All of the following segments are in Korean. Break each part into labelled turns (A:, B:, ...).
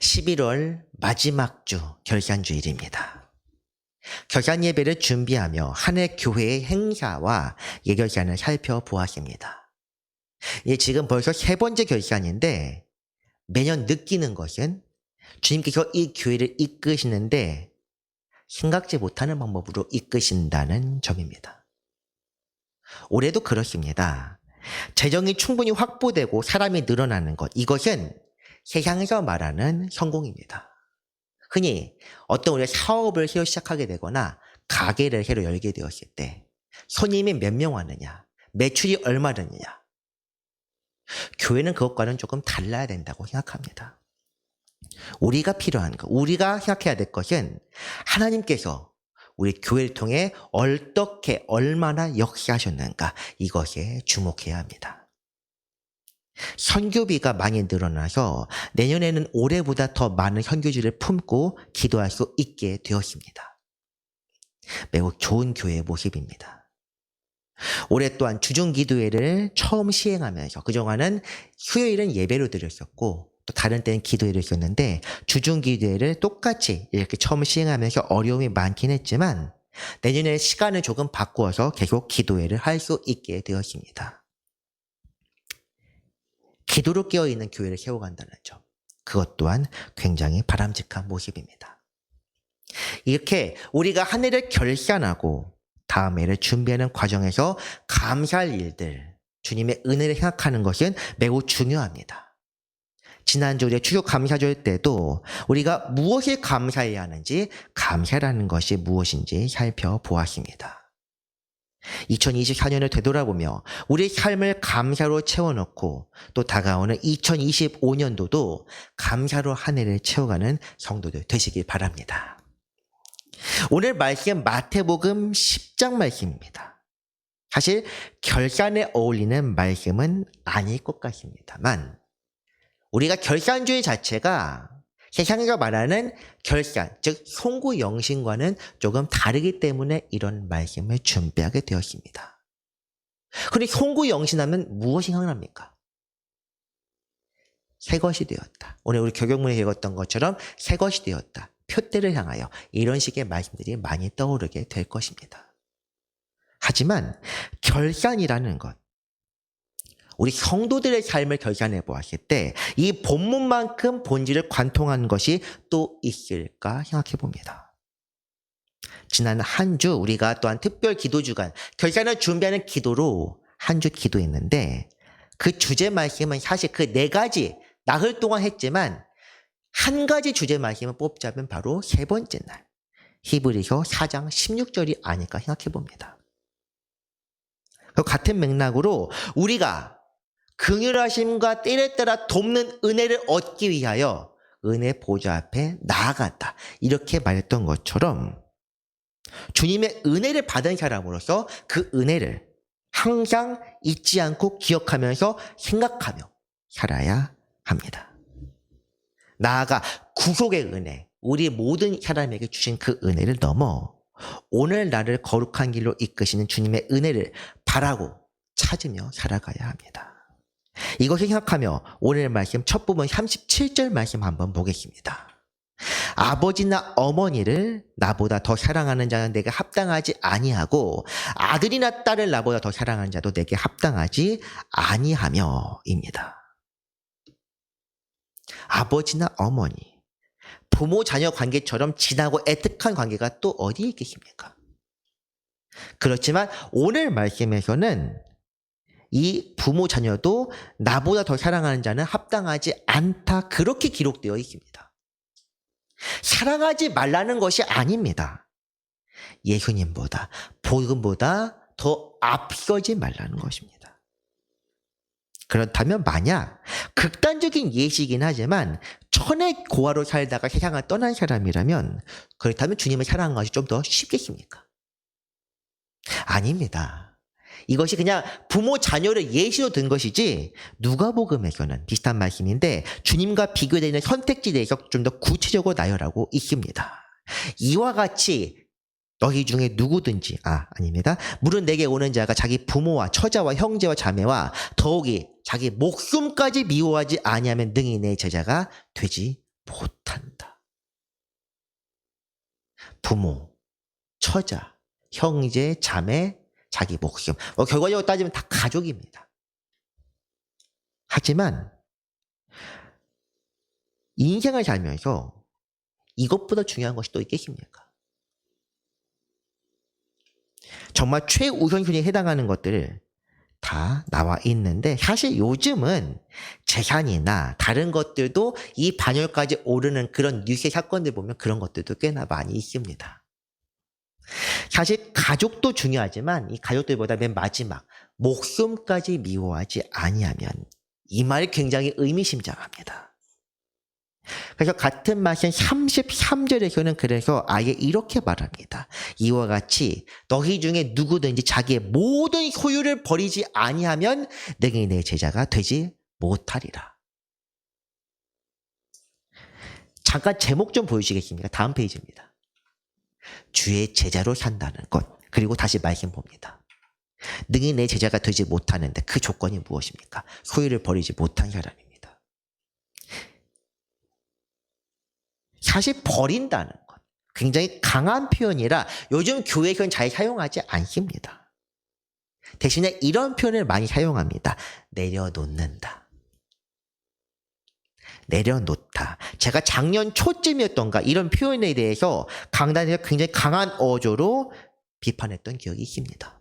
A: 11월 마지막 주 결산주일입니다. 결산 예배를 준비하며 한 해 교회의 행사와 예결산을 살펴보았습니다. 지금 벌써 세 번째 결산인데 매년 느끼는 것은 주님께서 이 교회를 이끄시는데 생각지 못하는 방법으로 이끄신다는 점입니다. 올해도 그렇습니다. 재정이 충분히 확보되고 사람이 늘어나는 것, 이것은 세상에서 말하는 성공입니다. 흔히 어떤 우리가 사업을 새로 시작하게 되거나 가게를 새로 열게 되었을 때 손님이 몇 명 왔느냐, 매출이 얼마 되느냐, 교회는 그것과는 조금 달라야 된다고 생각합니다. 우리가 필요한 것, 우리가 생각해야 될 것은 하나님께서 우리 교회를 통해 어떻게 얼마나 역사하셨는가, 이것에 주목해야 합니다. 선교비가 많이 늘어나서 내년에는 올해보다 더 많은 선교지를 품고 기도할 수 있게 되었습니다. 매우 좋은 교회의 모습입니다. 올해 또한 주중기도회를 처음 시행하면서 그동안은 수요일은 예배로 드렸었고 또 다른 때는 기도회를 했었는데 주중기도회를 똑같이 이렇게 처음 시행하면서 어려움이 많긴 했지만 내년에 시간을 조금 바꾸어서 계속 기도회를 할 수 있게 되었습니다. 기도로 깨어있는 교회를 세워간다는 점, 그것 또한 굉장히 바람직한 모습입니다. 이렇게 우리가 한 해를 결산하고 다음 해를 준비하는 과정에서 감사할 일들, 주님의 은혜를 생각하는 것은 매우 중요합니다. 지난주 우리가 추석 감사절 때도 우리가 무엇을 감사해야 하는지, 감사라는 것이 무엇인지 살펴보았습니다. 2024년을 되돌아보며 우리의 삶을 감사로 채워넣고 또 다가오는 2025년도도 감사로 한 해를 채워가는 성도들 되시길 바랍니다. 오늘 말씀 마태복음 10장 말씀입니다. 사실 결산에 어울리는 말씀은 아닐 것 같습니다만 우리가 결산주의 자체가 세상에서 말하는 결산, 즉 송구 영신과는 조금 다르기 때문에 이런 말씀을 준비하게 되었습니다. 그런데 송구 영신하면 무엇이 생각납니까? 새 것이 되었다. 오늘 우리 교경문에 읽었던 것처럼 새 것이 되었다. 표대를 향하여 이런 식의 말씀들이 많이 떠오르게 될 것입니다. 하지만 결산이라는 것, 우리 성도들의 삶을 결산해 보았을 때 이 본문만큼 본질을 관통한 것이 또 있을까 생각해 봅니다. 지난 한 주 우리가 또한 특별 기도 주간 결산을 준비하는 기도로 한 주 기도했는데 그 주제 말씀은 사실 그 네 가지 나흘 동안 했지만 한 가지 주제 말씀을 뽑자면 바로 세 번째 날 히브리서 4장 16절이 아닐까 생각해 봅니다. 그 같은 맥락으로 우리가 긍휼하심과 때에 따라 돕는 은혜를 얻기 위하여 은혜 보좌 앞에 나아갔다. 이렇게 말했던 것처럼 주님의 은혜를 받은 사람으로서 그 은혜를 항상 잊지 않고 기억하면서 생각하며 살아야 합니다. 나아가 구속의 은혜, 우리 모든 사람에게 주신 그 은혜를 넘어 오늘 나를 거룩한 길로 이끄시는 주님의 은혜를 바라고 찾으며 살아가야 합니다. 이것을 생각하며 오늘 말씀 첫 부분 37절 말씀 한번 보겠습니다. 아버지나 어머니를 나보다 더 사랑하는 자는 내게 합당하지 아니하고 아들이나 딸을 나보다 더 사랑하는 자도 내게 합당하지 아니하며입니다. 아버지나 어머니, 부모 자녀 관계처럼 진하고 애틋한 관계가 또 어디에 있겠습니까? 그렇지만 오늘 말씀에서는 이 부모 자녀도 나보다 더 사랑하는 자는 합당하지 않다, 그렇게 기록되어 있습니다. 사랑하지 말라는 것이 아닙니다. 예수님보다 복음보다 더 앞서지 말라는 것입니다. 그렇다면 만약 극단적인 예시이긴 하지만 천의 고아로 살다가 세상을 떠난 사람이라면 그렇다면 주님을 사랑하는 것이 좀 더 쉽겠습니까? 아닙니다. 이것이 그냥 부모 자녀를 예시로 든 것이지 누가복음에서는 비슷한 말씀인데 주님과 비교되는 선택지에 대해서 좀 더 구체적으로 나열하고 있습니다. 이와 같이 너희 중에 누구든지 아닙니다. 물은 내게 오는 자가 자기 부모와 처자와 형제와 자매와 더욱이 자기 목숨까지 미워하지 아니하면 능히 내 제자가 되지 못한다. 부모, 처자, 형제, 자매, 자기 목숨. 결과적으로 따지면 다 가족입니다. 하지만 인생을 살면서 이것보다 중요한 것이 또 있겠습니까? 정말 최우선순위에 해당하는 것들을 다 나와 있는데 사실 요즘은 재산이나 다른 것들도 이 반열까지 오르는 그런 뉴스 사건들 보면 그런 것들도 꽤나 많이 있습니다. 사실 가족도 중요하지만 이 가족들보다 맨 마지막 목숨까지 미워하지 아니하면 이 말이 굉장히 의미심장합니다. 그래서 같은 말씀 33절에서는 그래서 아예 이렇게 말합니다. 이와 같이 너희 중에 누구든지 자기의 모든 소유를 버리지 아니하면 능히 내 제자가 되지 못하리라. 잠깐 제목 좀 보여주시겠습니까? 다음 페이지입니다. 주의 제자로 산다는 것. 그리고 다시 말씀 봅니다. 능히 내 제자가 되지 못하는데 그 조건이 무엇입니까? 소유를 버리지 못한 사람입니다. 사실 버린다는 것 굉장히 강한 표현이라 요즘 교회에서는 잘 사용하지 않습니다. 대신에 이런 표현을 많이 사용합니다. 내려놓는다. 내려놓다. 제가 작년 초쯤이었던가 이런 표현에 대해서 강단에서 굉장히 강한 어조로 비판했던 기억이 있습니다.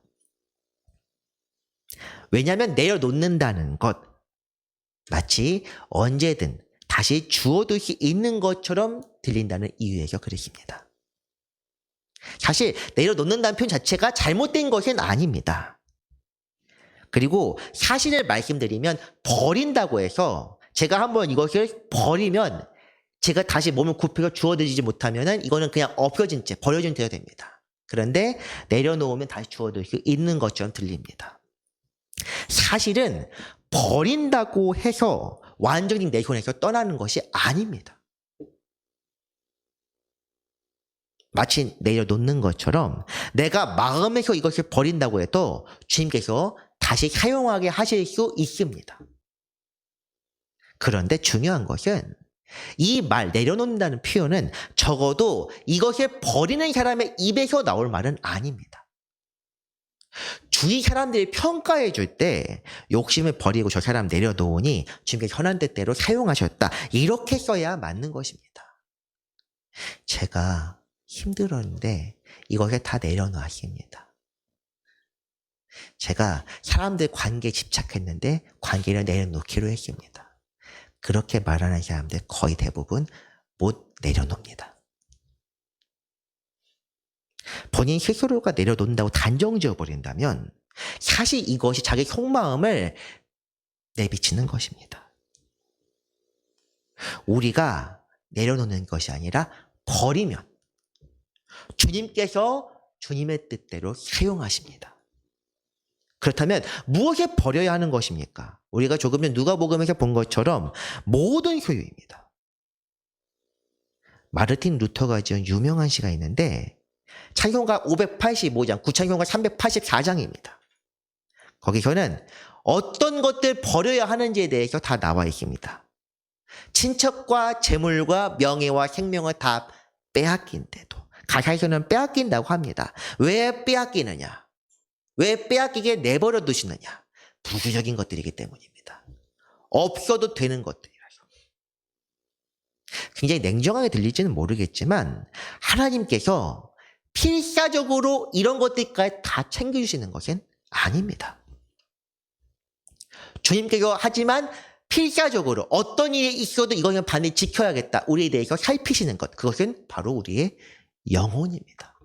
A: 왜냐하면 내려놓는다는 것 마치 언제든 다시 주어둘 수 있는 것처럼 들린다는 이유에서 그렇습니다. 사실 내려놓는다는 표현 자체가 잘못된 것은 아닙니다. 그리고 사실을 말씀드리면 버린다고 해서 제가 한번 이것을 버리면 제가 다시 몸을 굽혀서 주워들지 못하면 이거는 그냥 없어진 채 버려진 채가 됩니다. 그런데 내려놓으면 다시 주워들 수 있는 것처럼 들립니다. 사실은 버린다고 해서 완전히 내 손에서 떠나는 것이 아닙니다. 마치 내려놓는 것처럼 내가 마음에서 이것을 버린다고 해도 주님께서 다시 사용하게 하실 수 있습니다. 그런데 중요한 것은 이 말 내려놓는다는 표현은 적어도 이것을 버리는 사람의 입에서 나올 말은 아닙니다. 주위 사람들이 평가해 줄 때 욕심을 버리고 저 사람 내려놓으니 주님께서 선한 뜻대로 사용하셨다. 이렇게 써야 맞는 것입니다. 제가 힘들었는데 이것을 다 내려놓았습니다. 제가 사람들 관계에 집착했는데 관계를 내려놓기로 했습니다. 그렇게 말하는 사람들 거의 대부분 못 내려놓습니다. 본인 스스로가 내려놓는다고 단정 지어버린다면 사실 이것이 자기 속마음을 내비치는 것입니다. 우리가 내려놓는 것이 아니라 버리면 주님께서 주님의 뜻대로 사용하십니다. 그렇다면 무엇에 버려야 하는 것입니까? 우리가 조금 전 누가복음에서 본 것처럼 모든 소유입니다. 마르틴 루터가 지은 유명한 시가 있는데 찬송가 585장, 구찬송가 384장입니다. 거기서는 어떤 것들 버려야 하는지에 대해서 다 나와 있습니다. 친척과 재물과 명예와 생명을 다 빼앗긴데도 가사에서는 빼앗긴다고 합니다. 왜 빼앗기느냐? 왜 빼앗기게 내버려 두시느냐? 부수적인 것들이기 때문입니다. 없어도 되는 것들이라서. 굉장히 냉정하게 들릴지는 모르겠지만 하나님께서 필사적으로 이런 것들까지 다 챙겨주시는 것은 아닙니다. 주님께서 하지만 필사적으로 어떤 일이 있어도 이거는 반드시 지켜야겠다. 우리에 대해서 살피시는 것. 그것은 바로 우리의 영혼입니다.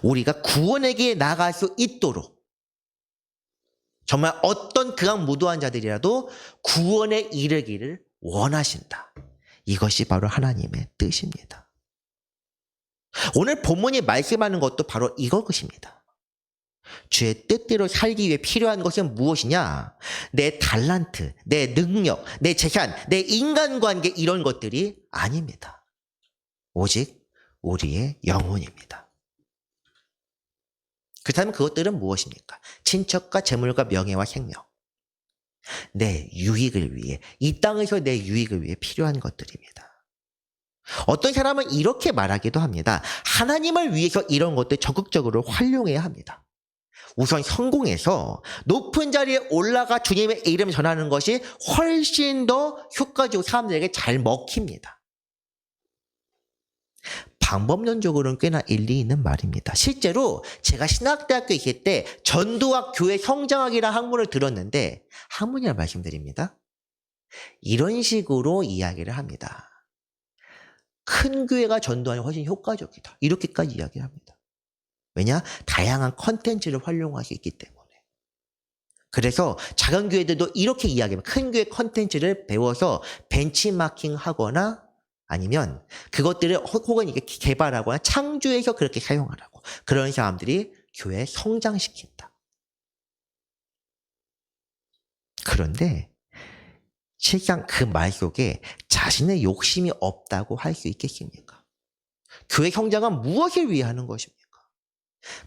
A: 우리가 구원의 길에 나아갈 수 있도록 정말 어떤 극악무도한 자들이라도 구원에 이르기를 원하신다. 이것이 바로 하나님의 뜻입니다. 오늘 본문이 말씀하는 것도 바로 이것입니다. 주의 뜻대로 살기 위해 필요한 것은 무엇이냐? 내 달란트, 내 능력, 내 재산, 내 인간관계 이런 것들이 아닙니다. 오직 우리의 영혼입니다. 그렇다면 그것들은 무엇입니까? 친척과 재물과 명예와 생명. 내 유익을 위해, 이 땅에서 내 유익을 위해 필요한 것들입니다. 어떤 사람은 이렇게 말하기도 합니다. 하나님을 위해서 이런 것들 적극적으로 활용해야 합니다. 우선 성공해서 높은 자리에 올라가 주님의 이름을 전하는 것이 훨씬 더 효과적으로 사람들에게 잘 먹힙니다. 방법론적으로는 꽤나 일리 있는 말입니다. 실제로 제가 신학대학교에 있을 때 전도학 교회 성장학이라는 학문을 들었는데, 학문이라 말씀드립니다. 이런 식으로 이야기를 합니다. 큰 교회가 전도하니 훨씬 효과적이다. 이렇게까지 이야기를 합니다. 왜냐? 다양한 컨텐츠를 활용할 수 있기 때문에. 그래서 작은 교회들도 이렇게 이야기합니다. 큰 교회 컨텐츠를 배워서 벤치마킹 하거나 아니면 그것들을 혹은 이게 개발하거나 창조해서 그렇게 사용하라고. 그런 사람들이 교회 성장시킨다. 그런데 실상 그 말 속에 자신의 욕심이 없다고 할 수 있겠습니까? 교회 성장은 무엇을 위해 하는 것입니까?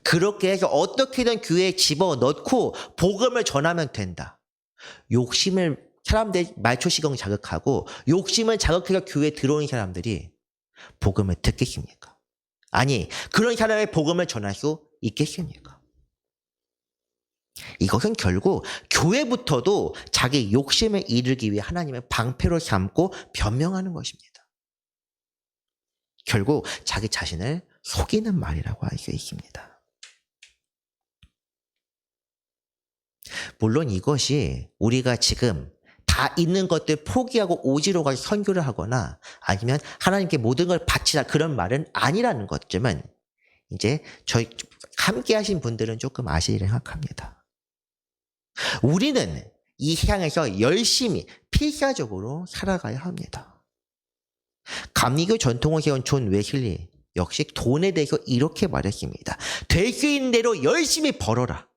A: 그렇게 해서 어떻게든 교회에 집어넣고 복음을 전하면 된다. 욕심을 사람들의 말초시경을 자극하고 욕심을 자극해서 교회에 들어오는 사람들이 복음을 듣겠습니까? 아니, 그런 사람의 복음을 전할 수 있겠습니까? 이것은 결국 교회부터도 자기 욕심을 이루기 위해 하나님의 방패로 삼고 변명하는 것입니다. 결국 자기 자신을 속이는 말이라고 할 수 있습니다. 물론 이것이 우리가 지금 다 있는 것들 포기하고 오지로 가서 선교를 하거나 아니면 하나님께 모든 걸 바치라 그런 말은 아니라는 것쯤은 이제 저희 함께 하신 분들은 조금 아시리라 생각합니다. 우리는 이 향에서 열심히 필사적으로 살아가야 합니다. 감리교 전통을 세운 존 웨슬리 역시 돈에 대해서 이렇게 말했습니다. 될 수 있는 대로 열심히 벌어라.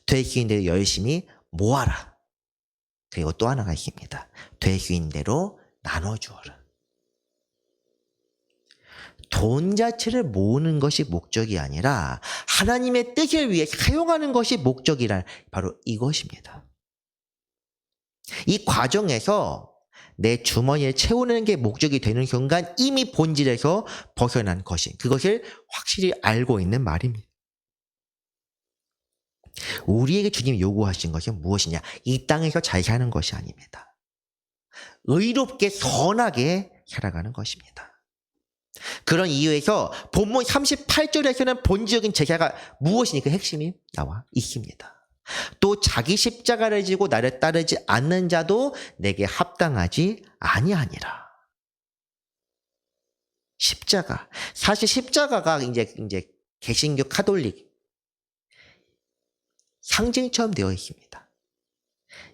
A: 될 수 있는 대로 열심히 모아라. 그리고 또 하나가 있습니다. 될 수 있는 대로 나눠주어라. 돈 자체를 모으는 것이 목적이 아니라 하나님의 뜻을 위해 사용하는 것이 목적이란 바로 이것입니다. 이 과정에서 내 주머니를 채우는 게 목적이 되는 순간 이미 본질에서 벗어난 것이, 그것을 확실히 알고 있는 말입니다. 우리에게 주님이 요구하신 것은 무엇이냐? 이 땅에서 잘 사는 것이 아닙니다. 의롭게 선하게 살아가는 것입니다. 그런 이유에서 본문 38절에서는 본질적인 제사가 무엇이니 그 핵심이 나와 있습니다. 또 자기 십자가를 지고 나를 따르지 않는 자도 내게 합당하지 아니하니라. 십자가. 사실 십자가가 이제 개신교 카톨릭 상징처럼 되어 있습니다.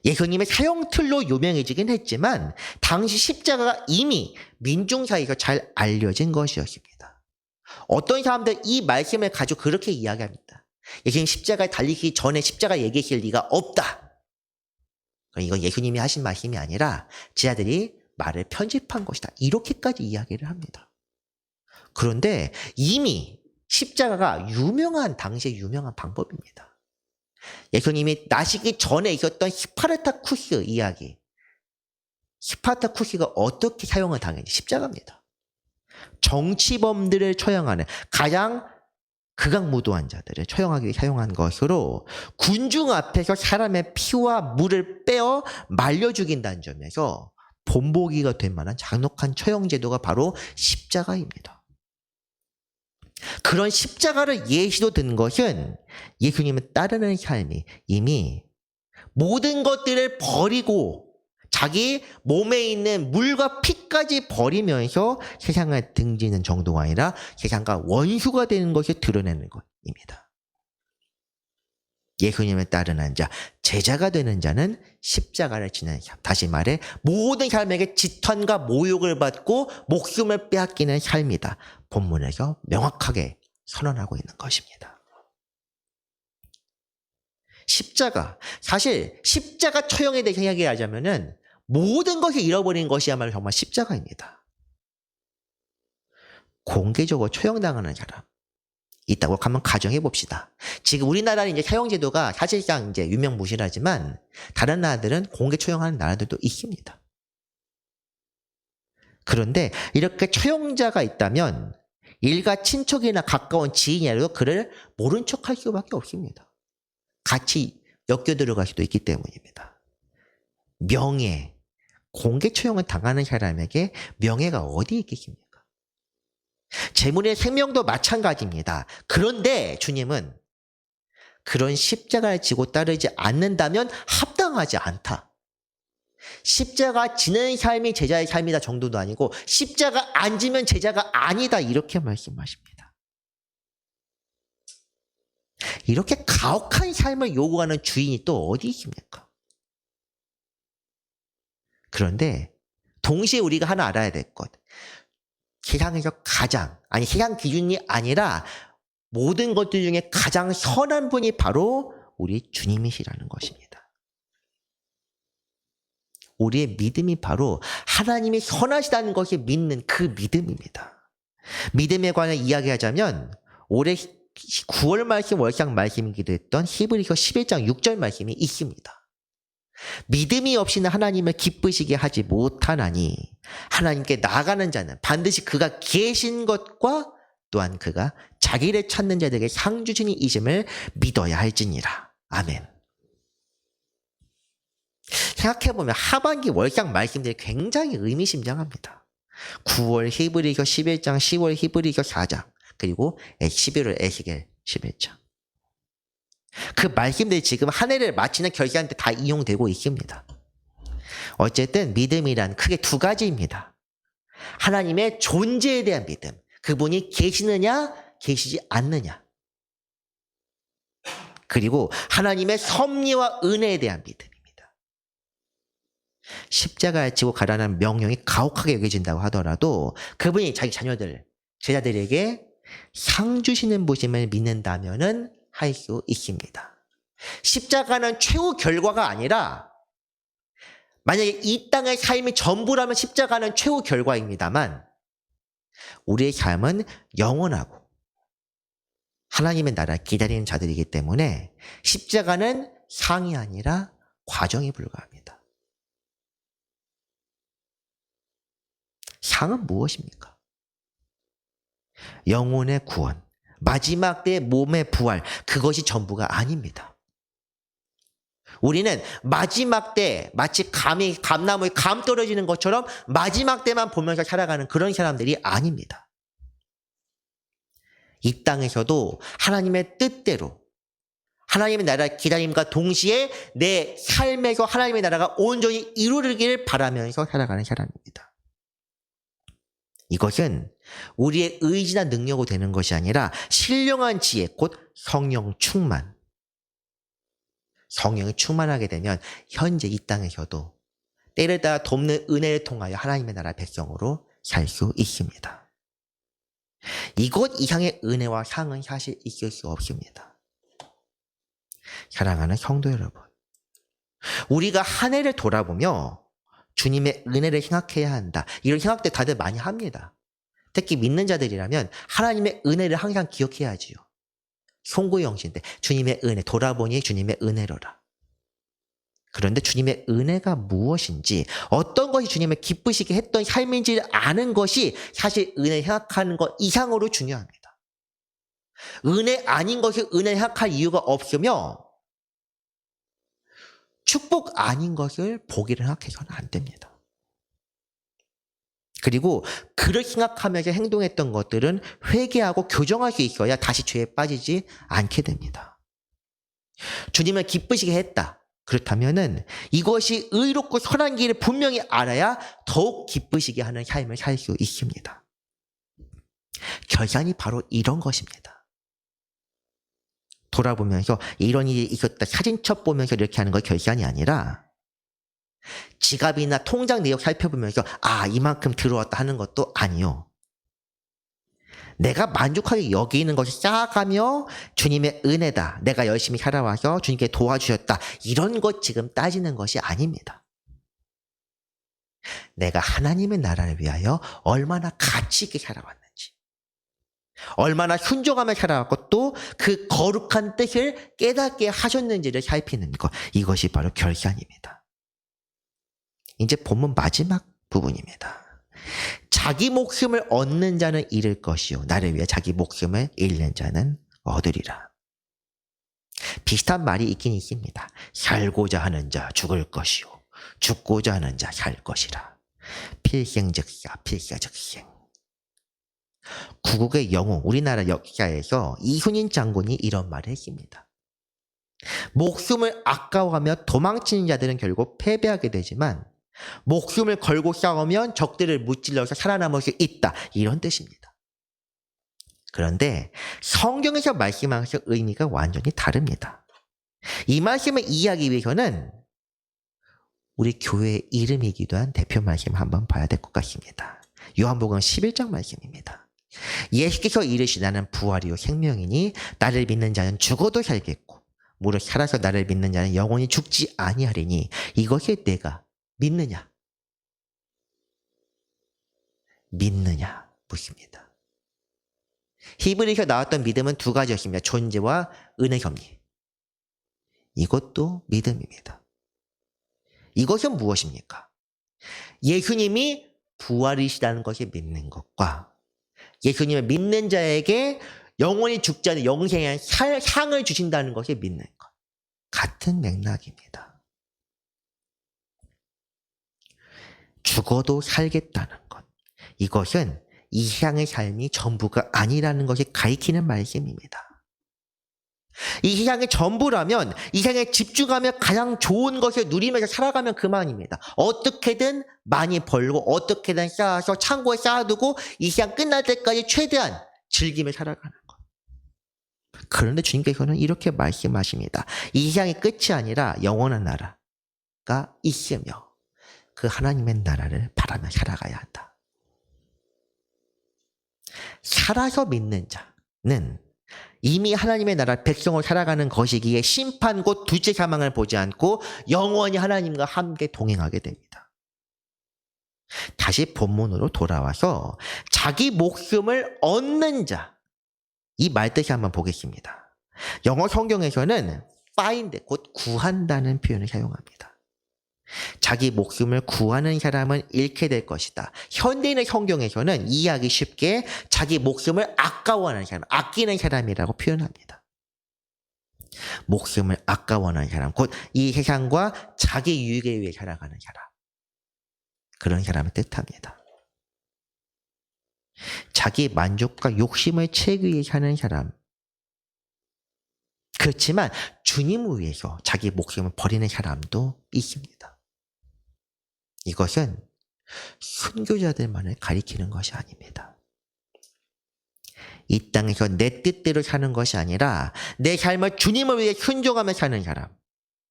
A: 예수님의 사형틀로 유명해지긴 했지만 당시 십자가가 이미 민중 사이에서 잘 알려진 것이었습니다. 어떤 사람들 이 말씀을 가지고 그렇게 이야기합니다. 예수님 십자가에 달리기 전에 십자가 얘기하실 리가 없다. 이건 예수님이 하신 말씀이 아니라 지하들이 말을 편집한 것이다. 이렇게까지 이야기를 합니다. 그런데 이미 십자가가 당시에 유명한 방법입니다. 예수님이 나시기 전에 있었던 스파르타쿠스 이야기. 스파르타쿠스가 어떻게 사용을 당했는지 십자가입니다. 정치범들을 처형하는 가장 극악무도한 자들을 처형하기 위해 사용한 것으로 군중 앞에서 사람의 피와 물을 빼어 말려 죽인다는 점에서 본보기가 될 만한 잔혹한 처형 제도가 바로 십자가입니다. 그런 십자가를 예시로 든 것은 예수님을 따르는 삶이 이미 모든 것들을 버리고 자기 몸에 있는 물과 피까지 버리면서 세상을 등지는 정도가 아니라 세상과 원수가 되는 것을 드러내는 것입니다. 예수님을 따르는 자, 제자가 되는 자는 십자가를 지는 삶. 다시 말해 모든 삶에게 지탄과 모욕을 받고 목숨을 빼앗기는 삶이다. 본문에서 명확하게 선언하고 있는 것입니다. 십자가. 사실 십자가 처형에 대해 이야기하자면은 모든 것을 잃어버린 것이야말로 정말 십자가입니다. 공개적으로 처형당하는 사람. 있다고 한번 가정해 봅시다. 지금 우리나라는 이제 사용제도가 사실상 이제 유명무실하지만 다른 나라들은 공개 처용하는 나라들도 있습니다. 그런데 이렇게 처용자가 있다면 일가 친척이나 가까운 지인이라도 그를 모른 척할 수밖에 없습니다. 같이 엮여 들어갈 수도 있기 때문입니다. 명예, 공개 처용을 당하는 사람에게 명예가 어디 있겠습니까? 재물의 생명도 마찬가지입니다. 그런데 주님은 그런 십자가를 지고 따르지 않는다면 합당하지 않다. 십자가 지는 삶이 제자의 삶이다 정도도 아니고 십자가 안 지면 제자가 아니다 이렇게 말씀하십니다. 이렇게 가혹한 삶을 요구하는 주인이 또 어디 있습니까? 그런데 동시에 우리가 하나 알아야 될 것. 세상에서 세상 기준이 아니라 모든 것들 중에 가장 선한 분이 바로 우리 주님이시라는 것입니다. 우리의 믿음이 바로 하나님이 선하시다는 것을 믿는 그 믿음입니다. 믿음에 관해 이야기하자면 올해 9월 말씀 월상 말씀이기도 했던 히브리서 11장 6절 말씀이 있습니다. 믿음이 없이는 하나님을 기쁘시게 하지 못하나니 하나님께 나아가는 자는 반드시 그가 계신 것과 또한 그가 자기를 찾는 자들에게 상 주시니 이심을 믿어야 할지니라. 아멘. 생각해보면 하반기 월상 말씀들이 굉장히 의미심장합니다. 9월 히브리서 11장, 10월 히브리서 4장, 그리고 11월 에스겔 11장. 그 말씀들이 지금 한 해를 마치는 결기한 때 다 이용되고 있습니다. 어쨌든 믿음이란 크게 두 가지입니다. 하나님의 존재에 대한 믿음. 그분이 계시느냐, 계시지 않느냐. 그리고 하나님의 섭리와 은혜에 대한 믿음입니다. 십자가에 지고 가라는 명령이 가혹하게 여겨진다고 하더라도 그분이 자기 자녀들, 제자들에게 상 주시는 분임을 믿는다면은 할 수 있습니다. 십자가는 최후 결과가 아니라 만약에 이 땅의 삶이 전부라면 십자가는 최후 결과입니다만 우리의 삶은 영원하고 하나님의 나라 기다리는 자들이기 때문에 십자가는 상이 아니라 과정에 불과합니다. 상은 무엇입니까? 영혼의 구원, 마지막 때의 몸의 부활, 그것이 전부가 아닙니다. 우리는 마지막 때 마치 감나무에 감 떨어지는 것처럼 마지막 때만 보면서 살아가는 그런 사람들이 아닙니다. 이 땅에서도 하나님의 뜻대로 하나님의 나라 기다림과 동시에 내 삶에서 하나님의 나라가 온전히 이루어지기를 바라면서 살아가는 사람입니다. 이것은 우리의 의지나 능력으로 되는 것이 아니라 신령한 지혜, 곧 성령 충만. 성령이 충만하게 되면 현재 이 땅에서도 때를 따라 돕는 은혜를 통하여 하나님의 나라 백성으로 살 수 있습니다. 이것 이상의 은혜와 상은 사실 있을 수 없습니다. 사랑하는 성도 여러분, 우리가 한 해를 돌아보며 주님의 은혜를 생각해야 한다. 이런 생각들 다들 많이 합니다. 특히 믿는 자들이라면 하나님의 은혜를 항상 기억해야지요. 송구영신데 주님의 은혜, 돌아보니 주님의 은혜로라. 그런데 주님의 은혜가 무엇인지, 어떤 것이 주님을 기쁘시게 했던 삶인지를 아는 것이 사실 은혜 생각하는 것 이상으로 중요합니다. 은혜 아닌 것을 은혜 생각할 이유가 없으며 축복 아닌 것을 복이라 생각해서는 안 됩니다. 그리고 그를 생각하면서 행동했던 것들은 회개하고 교정할 수 있어야 다시 죄에 빠지지 않게 됩니다. 주님을 기쁘시게 했다. 그렇다면은 이것이 의롭고 선한 길을 분명히 알아야 더욱 기쁘시게 하는 삶을 살 수 있습니다. 결산이 바로 이런 것입니다. 돌아보면서 이런 일이 있었다 사진첩 보면서 이렇게 하는 거 결산이 아니라 지갑이나 통장 내역 살펴보면서 이만큼 들어왔다 하는 것도 아니요. 내가 만족하게 여기는 것을 쌓아가며 주님의 은혜다. 내가 열심히 살아와서 주님께 도와주셨다. 이런 것 지금 따지는 것이 아닙니다. 내가 하나님의 나라를 위하여 얼마나 가치 있게 살아왔는지. 얼마나 순종하며 살아왔고 또 그 거룩한 뜻을 깨닫게 하셨는지를 살피는 것. 이것이 바로 결산입니다. 이제 본문 마지막 부분입니다. 자기 목숨을 얻는 자는 잃을 것이요 나를 위해 자기 목숨을 잃는 자는 얻으리라. 비슷한 말이 있긴 있습니다. 살고자 하는 자 죽을 것이요 죽고자 하는 자 살 것이라. 필생즉사 필사즉생. 구국의 영웅 우리나라 역사에서 이순신 장군이 이런 말을 했습니다. 목숨을 아까워하며 도망치는 자들은 결국 패배하게 되지만 목숨을 걸고 싸우면 적들을 무찔러서 살아남을 수 있다. 이런 뜻입니다. 그런데 성경에서 말씀하신 의미가 완전히 다릅니다. 이 말씀을 이해하기 위해서는 우리 교회의 이름이기도 한 대표 말씀 한번 봐야 될 것 같습니다. 요한복음 11장 말씀입니다. 예수께서 이르시 나는 부활이요 생명이니 나를 믿는 자는 죽어도 살겠고 무릇 살아서 나를 믿는 자는 영원히 죽지 아니하리니 이것이 내가 믿느냐? 믿느냐? 묻습니다. 히브리서 나왔던 믿음은 두 가지였습니다. 존재와 은혜 섭리. 이것도 믿음입니다. 이것은 무엇입니까? 예수님이 부활이시다는 것을 믿는 것과 예수님을 믿는 자에게 영원히 죽지 않은 영생의 상을 주신다는 것을 믿는 것. 같은 맥락입니다. 죽어도 살겠다는 것. 이것은 이 세상의 삶이 전부가 아니라는 것이 가리키는 말씀입니다. 이 세상의 전부라면 이 세상에 집중하며 가장 좋은 것을 누리면서 살아가면 그만입니다. 어떻게든 많이 벌고 어떻게든 쌓아서 창고에 쌓아두고 이 세상 끝날 때까지 최대한 즐기며 살아가는 것. 그런데 주님께서는 이렇게 말씀하십니다. 이 세상의 끝이 아니라 영원한 나라가 있으며 그 하나님의 나라를 바라며 살아가야 한다. 살아서 믿는 자는 이미 하나님의 나라 백성으로 살아가는 것이기에 심판 곧 둘째 사망을 보지 않고 영원히 하나님과 함께 동행하게 됩니다. 다시 본문으로 돌아와서 자기 목숨을 얻는 자, 이 말뜻이 한번 보겠습니다. 영어 성경에서는 find, 곧 구한다는 표현을 사용합니다. 자기 목숨을 구하는 사람은 잃게 될 것이다. 현대인의 성경에서는 이해하기 쉽게 자기 목숨을 아까워하는 사람, 아끼는 사람이라고 표현합니다. 목숨을 아까워하는 사람, 곧 이 세상과 자기 유익에 위해 살아가는 사람. 그런 사람을 뜻합니다. 자기 만족과 욕심을 채우기 위해 사는 사람. 그렇지만 주님을 위해서 자기 목숨을 버리는 사람도 있습니다. 이것은 순교자들만을 가리키는 것이 아닙니다. 이 땅에서 내 뜻대로 사는 것이 아니라 내 삶을 주님을 위해 순종하며 사는 사람.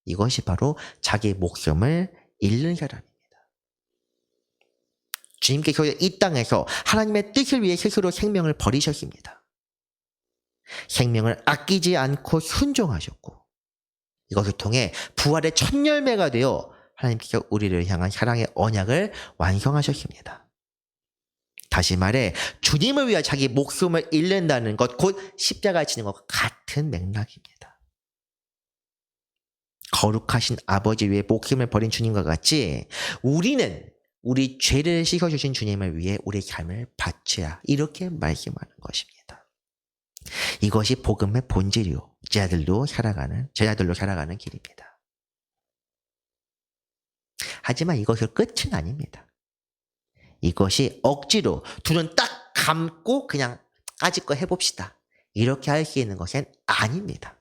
A: 이것이 바로 자기 목숨을 잃는 사람입니다. 주님께서 이 땅에서 하나님의 뜻을 위해 스스로 생명을 버리셨습니다. 생명을 아끼지 않고 순종하셨고 이것을 통해 부활의 첫 열매가 되어 하나님께서 우리를 향한 사랑의 언약을 완성하셨습니다. 다시 말해 주님을 위해 자기 목숨을 잃는다는 것, 곧 십자가에 지는 것과 같은 맥락입니다. 거룩하신 아버지 위해 목숨을 버린 주님과 같이 우리는 우리 죄를 씻어주신 주님을 위해 우리의 삶을 바쳐야 이렇게 말씀하는 것입니다. 이것이 복음의 본질이요 제자들로 살아가는 길입니다. 하지만 이것이 끝은 아닙니다. 이것이 억지로 두 눈 딱 감고 그냥 까짓 거 해봅시다. 이렇게 할 수 있는 것은 아닙니다.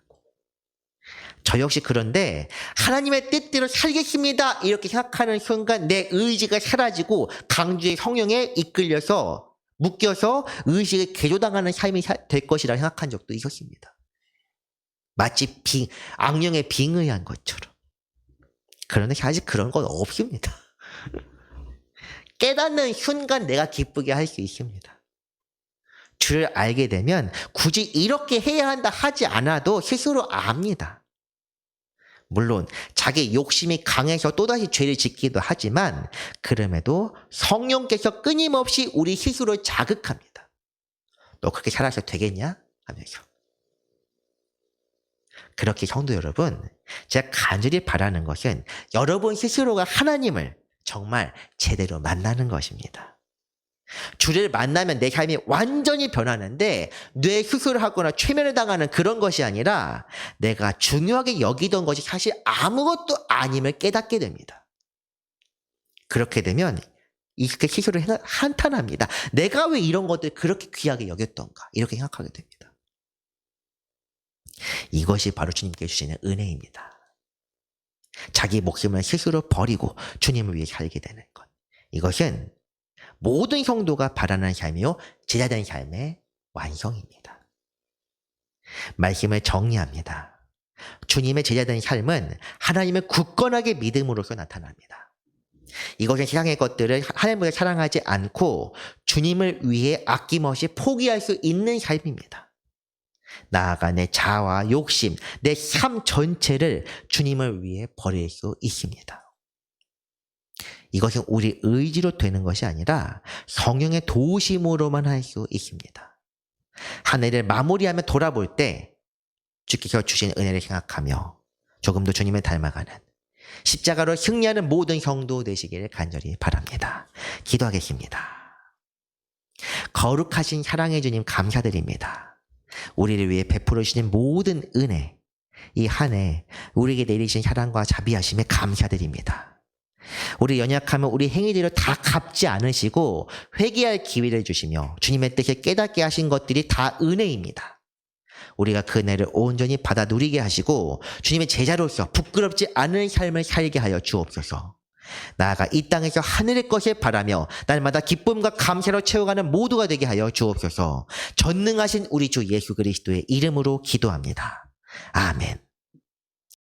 A: 저 역시 그런데 하나님의 뜻대로 살겠습니다. 이렇게 생각하는 순간 내 의지가 사라지고 강주의 성령에 이끌려서 묶여서 의식을 개조당하는 삶이 될 것이라 생각한 적도 있었습니다. 마치 악령에 빙의한 것처럼. 그런데 사실 그런 건 없습니다. 깨닫는 순간 내가 기쁘게 할 수 있습니다. 주를 알게 되면 굳이 이렇게 해야 한다 하지 않아도 스스로 압니다. 물론 자기 욕심이 강해서 또다시 죄를 짓기도 하지만 그럼에도 성령께서 끊임없이 우리 스스로를 자극합니다. 너 그렇게 살아서 되겠냐? 하면서. 그렇게 성도 여러분, 제가 간절히 바라는 것은 여러분 스스로가 하나님을 정말 제대로 만나는 것입니다. 주를 만나면 내 삶이 완전히 변하는데 뇌 수술을 하거나 최면을 당하는 그런 것이 아니라 내가 중요하게 여기던 것이 사실 아무것도 아님을 깨닫게 됩니다. 그렇게 되면 이렇게 스스로 한탄합니다. 내가 왜 이런 것들 그렇게 귀하게 여겼던가 이렇게 생각하게 됩니다. 이것이 바로 주님께 주시는 은혜입니다. 자기 목숨을 스스로 버리고 주님을 위해 살게 되는 것. 이것은 모든 성도가 바라는 삶이요 제자된 삶의 완성입니다. 말씀을 정리합니다. 주님의 제자된 삶은 하나님을 굳건하게 믿음으로써 나타납니다. 이것은 세상의 것들을 하나님보다 사랑하지 않고 주님을 위해 아낌없이 포기할 수 있는 삶입니다. 나아가 내 자아와 욕심, 내 삶 전체를 주님을 위해 버릴 수 있습니다. 이것은 우리 의지로 되는 것이 아니라 성령의 도우심으로만 할 수 있습니다. 한 해를 마무리하며 돌아볼 때 주께서 주신 은혜를 생각하며 조금 더 주님을 닮아가는 십자가로 승리하는 모든 성도 되시기를 간절히 바랍니다. 기도하겠습니다. 거룩하신 사랑의 주님 감사드립니다. 우리를 위해 베풀어 주신 모든 은혜, 이 한 해 우리에게 내리신 사랑과 자비하심에 감사드립니다. 우리 연약하면 우리 행위들을 다 갚지 않으시고 회개할 기회를 주시며 주님의 뜻을 깨닫게 하신 것들이 다 은혜입니다. 우리가 그 은혜를 온전히 받아 누리게 하시고 주님의 제자로서 부끄럽지 않은 삶을 살게 하여 주옵소서. 나아가 이 땅에서 하늘의 것을 바라며 날마다 기쁨과 감사로 채워가는 모두가 되게 하여 주옵소서. 전능하신 우리 주 예수 그리스도의 이름으로 기도합니다. 아멘.